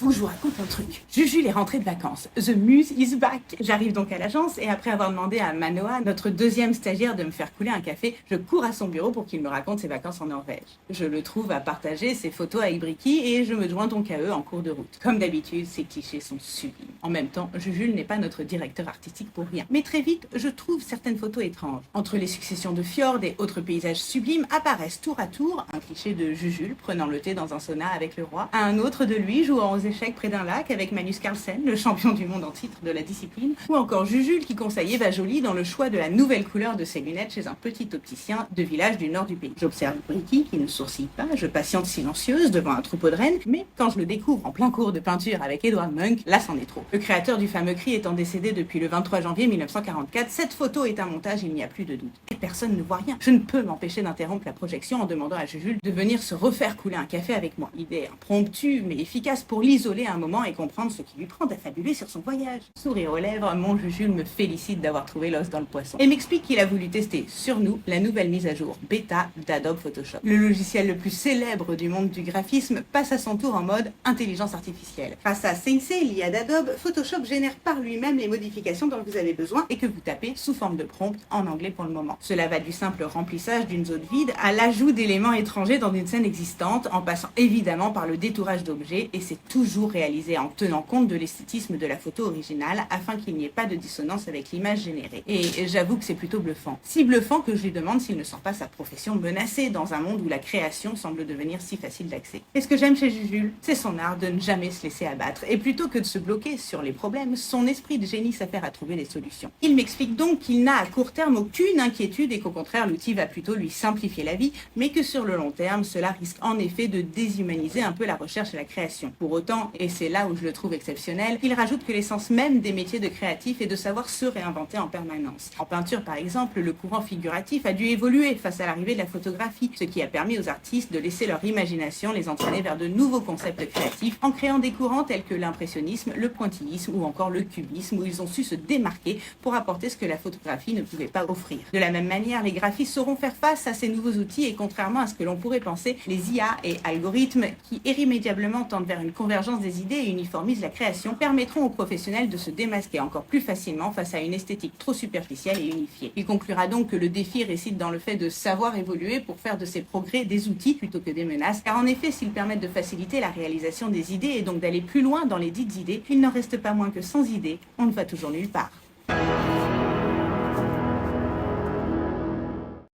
Faut que je vous raconte un truc. Juju est rentrée de vacances. The Muse is back. J'arrive donc à l'agence et après avoir demandé à Manoa, notre deuxième stagiaire, de me faire couler un café, je cours à son bureau pour qu'il me raconte ses vacances en Norvège. Je le trouve à partager ses photos avec Bricky et je me joins donc à eux en cours de route. Comme d'habitude, ces clichés sont sublimes. En même temps, Juju n'est pas notre directeur artistique pour rien. Mais très vite, je trouve certaines photos étranges. Entre les successions de fjords et autres paysages sublimes apparaissent tour à tour un cliché de Juju prenant le thé dans un sauna avec le roi, un autre de lui jouant aux échecs près d'un lac avec Magnus Carlsen, le champion du monde en titre de la discipline, ou encore Jujule qui conseille Eva Jolie dans le choix de la nouvelle couleur de ses lunettes chez un petit opticien de village du nord du pays. J'observe Bricky qui ne sourcille pas, je patiente silencieuse devant un troupeau de rennes, mais quand je le découvre en plein cours de peinture avec Edward Munch, là c'en est trop. Le créateur du fameux cri étant décédé depuis le 23 janvier 1944, cette photo est un montage, il n'y a plus de doute. Et personne ne voit rien. Je ne peux m'empêcher d'interrompre la projection en demandant à Jujule de venir se refaire couler un café avec moi. Idée impromptue mais efficace pour l'isoler un moment et comprendre ce qui lui prend d'affabuler sur son voyage. Sourire aux lèvres, mon Jujule me félicite d'avoir trouvé l'os dans le poisson et m'explique qu'il a voulu tester sur nous la nouvelle mise à jour bêta d'Adobe Photoshop. Le logiciel le plus célèbre du monde du graphisme passe à son tour en mode intelligence artificielle. Grâce à Sensei, l'IA d'Adobe, Photoshop génère par lui-même les modifications dont vous avez besoin et que vous tapez sous forme de prompt en anglais pour le moment. Cela va du simple remplissage d'une zone vide à l'ajout d'éléments étrangers dans une scène existante en passant évidemment par le détourage d'objets et c'est toujours réalisé en tenant compte de l'esthétisme de la photo originale afin qu'il n'y ait pas de dissonance avec l'image générée. Et j'avoue que c'est plutôt bluffant. Si bluffant que je lui demande s'il ne sent pas sa profession menacée dans un monde où la création semble devenir si facile d'accès. Et ce que j'aime chez Jujule, c'est son art de ne jamais se laisser abattre et plutôt que de se bloquer sur les problèmes, son esprit de génie s'affaire à trouver des solutions. Il m'explique donc qu'il n'a à court terme aucune inquiétude et qu'au contraire l'outil va plutôt lui simplifier la vie, mais que sur le long terme, cela risque en effet de déshumaniser un peu la recherche et la création. Pour autant, et c'est là où je le trouve exceptionnel, il rajoute que l'essence même des métiers de créatif est de savoir se réinventer en permanence. En peinture par exemple, le courant figuratif a dû évoluer face à l'arrivée de la photographie, ce qui a permis aux artistes de laisser leur imagination les entraîner vers de nouveaux concepts créatifs en créant des courants tels que l'impressionnisme, le pointillisme ou encore le cubisme où ils ont su se démarquer pour apporter ce que la photographie ne pouvait pas offrir. De la même manière, les graphistes sauront faire face à ces nouveaux outils et contrairement à ce que l'on pourrait penser, les IA et algorithmes qui irrémédiablement tendent vers une convergence des idées et uniformisent la création permettront aux professionnels de se démasquer encore plus facilement face à une esthétique trop superficielle et unifiée. Il conclura donc que le défi réside dans le fait de savoir évoluer pour faire de ces progrès des outils plutôt que des menaces, car en effet, s'ils permettent de faciliter la réalisation des idées et donc d'aller plus loin dans les dites idées, il n'en reste pas moins que sans idées, on ne va toujours nulle part.